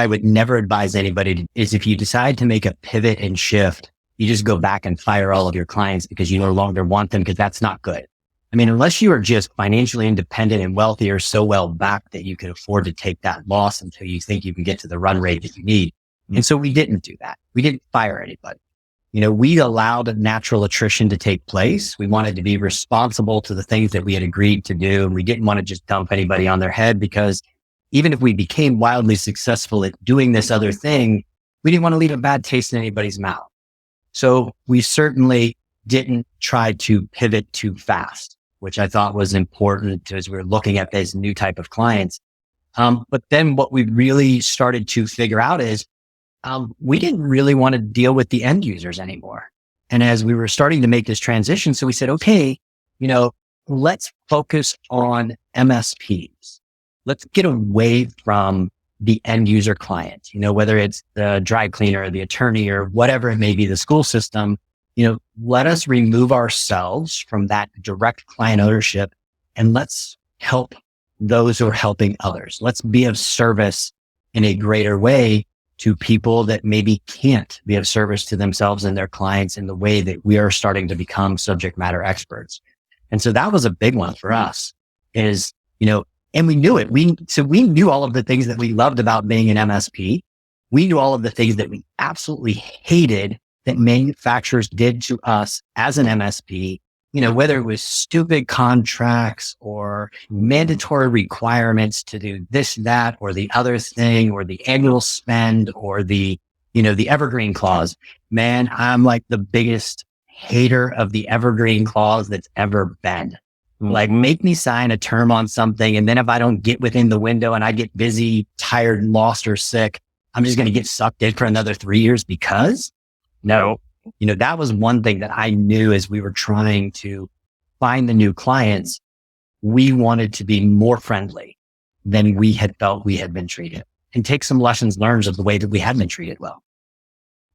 I would never advise anybody is if you decide to make a pivot and shift, you just go back and fire all of your clients because you no longer want them, because that's not good. I mean, unless you are just financially independent and wealthy or so well back that you can afford to take that loss until you think you can get to the run rate that you need. And so we didn't do that. We didn't fire anybody. We allowed natural attrition to take place. We wanted to be responsible to the things that we had agreed to do. And we didn't want to just dump anybody on their head, because even if we became wildly successful at doing this other thing, we didn't want to leave a bad taste in anybody's mouth. So we certainly didn't try to pivot too fast, which I thought was important as we were looking at this new type of clients. But then what we really started to figure out is we didn't really want to deal with the end users anymore. And as we were starting to make this transition, so we said, okay, let's focus on MSPs. Let's get away from the end user client, whether it's the dry cleaner or the attorney or whatever it may be, the school system. Let us remove ourselves from that direct client ownership, and let's help those who are helping others. Let's be of service in a greater way to people that maybe can't be of service to themselves and their clients in the way that we are starting to become subject matter experts. And so that was a big one for us is, and we knew it. We knew all of the things that we loved about being an MSP. We knew all of the things that we absolutely hated that manufacturers did to us as an MSP, whether it was stupid contracts or mandatory requirements to do this, that, or the other thing, or the annual spend, or the Evergreen Clause. Man, I'm like the biggest hater of the Evergreen Clause that's ever been. Like, make me sign a term on something, and then if I don't get within the window and I get busy, tired, lost, or sick, I'm just going to get sucked in for another 3 years because? No. That was one thing that I knew as we were trying to find the new clients. We wanted to be more friendly than we had felt we had been treated, and take some lessons learned of the way that we had been treated well.